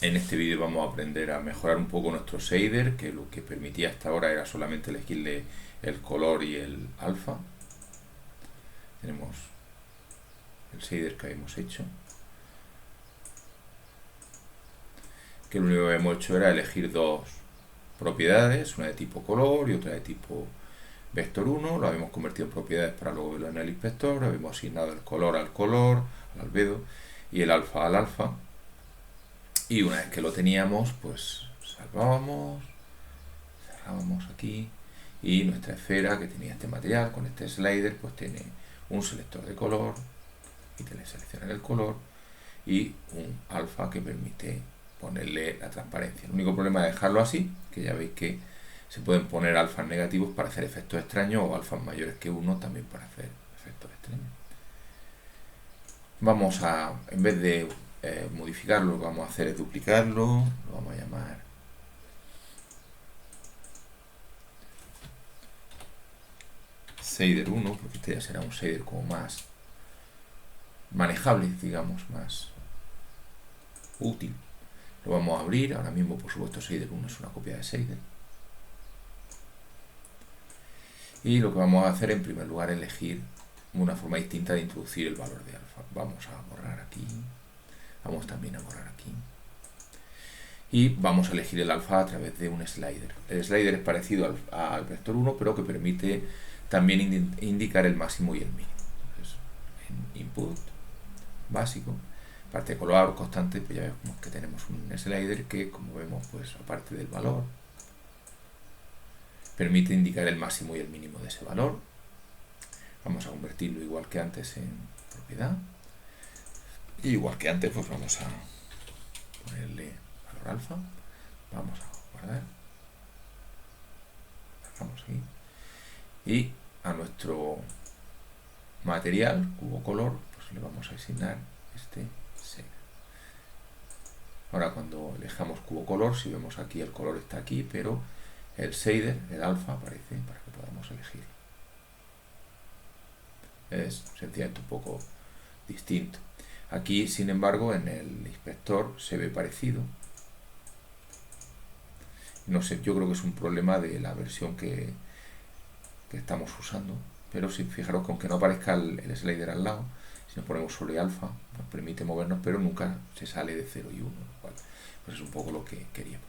En este vídeo vamos a aprender a mejorar un poco nuestro shader, que lo que permitía hasta ahora era solamente elegirle el color y el alfa. Tenemos el shader que habíamos hecho, que lo único que hemos hecho era elegir dos propiedades, una de tipo color y otra de tipo vector 1, lo habíamos convertido en propiedades para luego verlo en el inspector, habíamos asignado el color, al albedo, y el alfa al alfa, y una vez que lo teníamos, pues salvábamos, cerrábamos aquí, y nuestra esfera que tenía este material con este slider pues tiene un selector de color, y te le seleccionar el color, y un alfa que permite ponerle la transparencia. El único problema es dejarlo así, que ya veis que se pueden poner alfas negativos para hacer efectos extraños o alfas mayores que 1 también para hacer efectos extraños. Vamos a, en vez de modificarlo, lo que vamos a hacer es duplicarlo, lo vamos a llamar shader 1, porque este ya será un shader como más manejable, digamos, más útil. Lo vamos a abrir, ahora mismo por supuesto shader 1 es una copia de shader. Y lo que vamos a hacer en primer lugar es elegir una forma distinta de introducir el valor de alfa. Vamos a borrar aquí, vamos también a borrar aquí. Y vamos a elegir el alfa a través de un slider. El slider es parecido al vector 1, pero que permite también indicar el máximo y el mínimo. Entonces, en input básico, parte de color constante, pues ya vemos que tenemos un slider que, como vemos, pues aparte del valor, permite indicar el máximo y el mínimo de ese valor. Vamos a convertirlo igual que antes en propiedad. Y igual que antes, pues vamos a ponerle valor alfa. Vamos a guardar. Dejamos aquí. Y a nuestro material, cubo color, pues le vamos a asignar este shader. Ahora cuando elijamos cubo color, si vemos aquí el color está aquí, pero el shader, el alfa, aparece para que podamos elegir. Es sencillamente un poco distinto. Aquí, sin embargo, en el inspector se ve parecido. No sé, yo creo que es un problema de la versión que estamos usando, pero si fijaros que aunque no aparezca el slider al lado, si nos ponemos sobre alfa, nos permite movernos, pero nunca se sale de 0 y 1, lo cual pues es un poco lo que queríamos.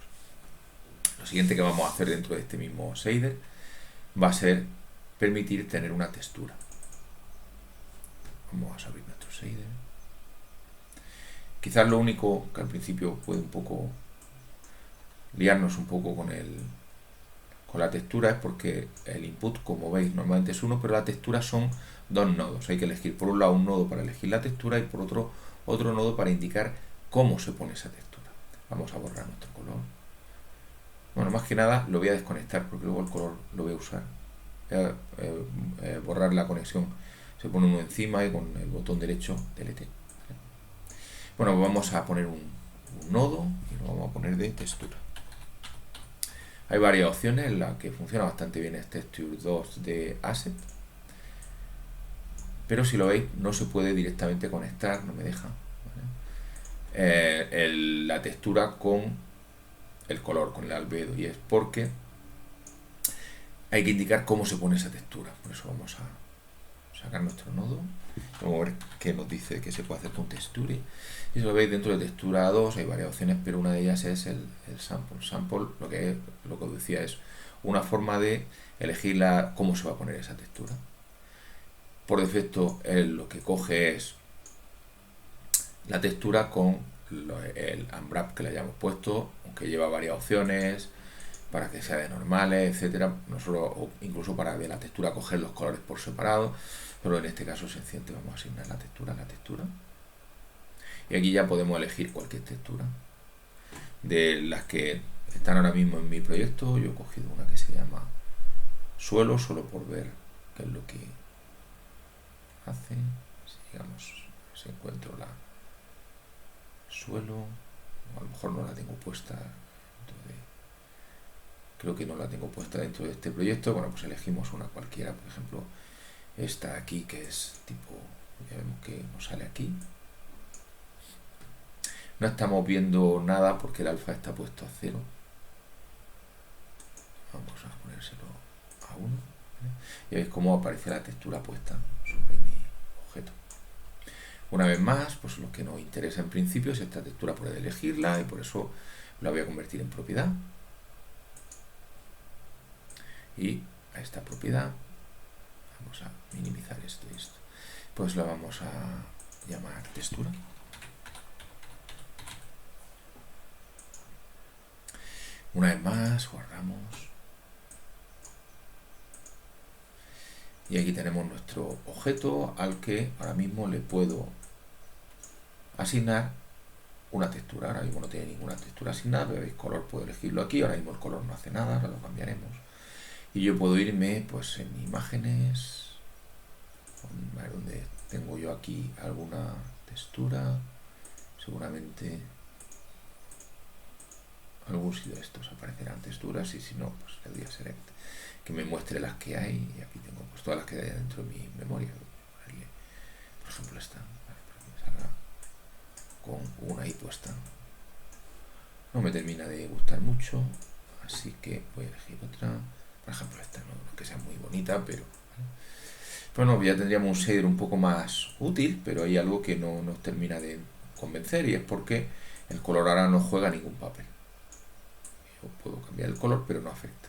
Lo siguiente que vamos a hacer dentro de este mismo shader va a ser permitir tener una textura. Vamos a abrir nuestro shader. Quizás lo único que al principio puede un poco liarnos un poco con la textura es porque el input, como veis, normalmente es 1, pero la textura son dos nodos. Hay que elegir por un lado un nodo para elegir la textura y por otro nodo para indicar cómo se pone esa textura. Vamos a borrar nuestro color. Bueno, más que nada lo voy a desconectar porque luego el color lo voy a usar. Voy a borrar la conexión. Se pone uno encima y con el botón derecho delete. Bueno, vamos a poner un nodo y lo vamos a poner de textura. Hay varias opciones, en la que funciona bastante bien es Texture 2 de Asset, pero si lo veis no se puede directamente conectar, no me deja, ¿vale? La textura con el color, con el albedo, y es porque hay que indicar cómo se pone esa textura. Por eso vamos a sacar nuestro nodo, vamos a ver qué nos dice que se puede hacer con texture. Y si lo veis, dentro de textura 2 hay varias opciones, pero una de ellas es el sample. Sample, lo que os decía, es una forma de elegir cómo se va a poner esa textura. Por defecto, él lo que coge es la textura con el unwrap que le hayamos puesto, aunque lleva varias opciones para que sea de normales, etcétera. Nosotros, o incluso para de la textura coger los colores por separado, pero en este caso sencillamente vamos a asignar la textura. Y aquí ya podemos elegir cualquier textura. De las que están ahora mismo en mi proyecto, yo he cogido una que se llama suelo, solo por ver qué es lo que hace. Digamos, si encuentro la suelo, a lo mejor no la tengo puesta creo que no la tengo puesta dentro de este proyecto. Bueno, pues elegimos una cualquiera, por ejemplo esta aquí, que es tipo, ya vemos que nos sale aquí. no estamos viendo nada porque el alfa está puesto a 0. Vamos a ponérselo a 1. ¿Vale? Y veis cómo aparece la textura puesta sobre mi objeto. Una vez más, pues lo que nos interesa en principio es esta textura, poder elegirla, y por eso la voy a convertir en propiedad. Y a esta propiedad vamos a minimizar esto y esto. Pues la vamos a llamar textura. Una vez más, guardamos. Y aquí tenemos nuestro objeto al que ahora mismo le puedo asignar una textura. Ahora mismo no tiene ninguna textura asignada, pero veis color, puedo elegirlo aquí. Ahora mismo el color no hace nada, ahora lo cambiaremos. Y yo puedo irme pues en imágenes, a ver dónde tengo yo aquí alguna textura, seguramente algún sitio de estos aparecerán texturas, y si no, pues le doy a select, que me muestre las que hay, y aquí tengo pues todas las que hay dentro de mi memoria. Por ejemplo esta, para que me salga con una ahí puesta. No me termina de gustar mucho, así que voy a elegir otra. Por ejemplo esta, no es que sea muy bonita, pero ¿vale? Bueno, ya tendríamos un shader un poco más útil, pero hay algo que no nos termina de convencer, y es porque el color ahora no juega ningún papel. Yo puedo cambiar el color, pero no afecta.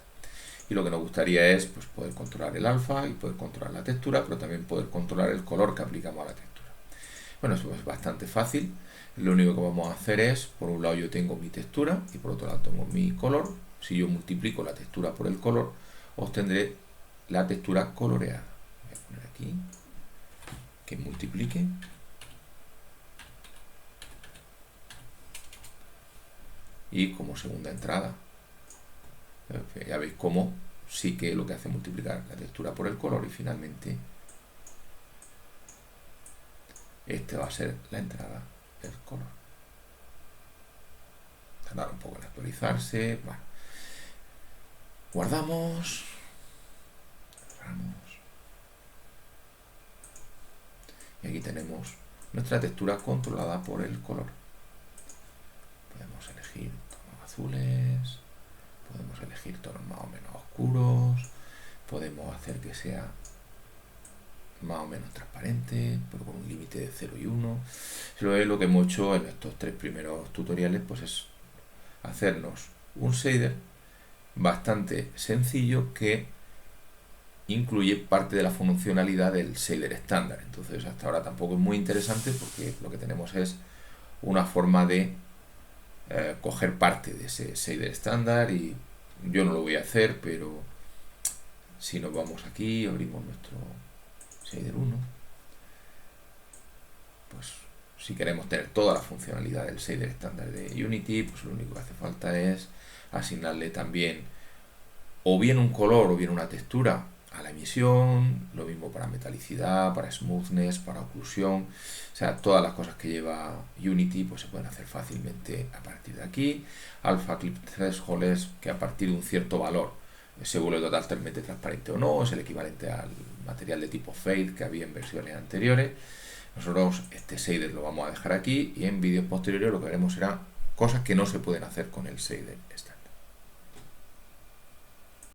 Y lo que nos gustaría es pues, poder controlar el alfa y poder controlar la textura, pero también poder controlar el color que aplicamos a la textura. Bueno, eso es bastante fácil. Lo único que vamos a hacer es, por un lado yo tengo mi textura y por otro lado tengo mi color. Si yo multiplico la textura por el color, obtendré la textura coloreada. Voy a poner aquí que multiplique. Y como segunda entrada, ya veis cómo sí que lo que hace es multiplicar la textura por el color, y finalmente este va a ser la entrada del color. Tardará un poco en actualizarse. Bueno, guardamos, cerramos, y aquí tenemos nuestra textura controlada por el color. Podemos elegir tonos azules, podemos elegir tonos más o menos oscuros, podemos hacer que sea más o menos transparente, pero con un límite de 0 y 1. Lo que hemos hecho en estos 3 primeros tutoriales pues es hacernos un shader bastante sencillo que incluye parte de la funcionalidad del shader estándar. Entonces hasta ahora tampoco es muy interesante, porque lo que tenemos es una forma de coger parte de ese shader estándar, y yo no lo voy a hacer, pero si nos vamos aquí, abrimos nuestro shader 1, pues si queremos tener toda la funcionalidad del shader estándar de Unity, pues lo único que hace falta es asignarle también o bien un color o bien una textura a la emisión, lo mismo para metalicidad, para smoothness, para oclusión. O sea, todas las cosas que lleva Unity pues se pueden hacer fácilmente a partir de aquí. Alpha Clip Threshold es que a partir de un cierto valor se vuelve totalmente transparente o no, es el equivalente al material de tipo Fade que había en versiones anteriores. Nosotros este shader lo vamos a dejar aquí, y en vídeos posteriores lo que haremos será cosas que no se pueden hacer con el shader estándar.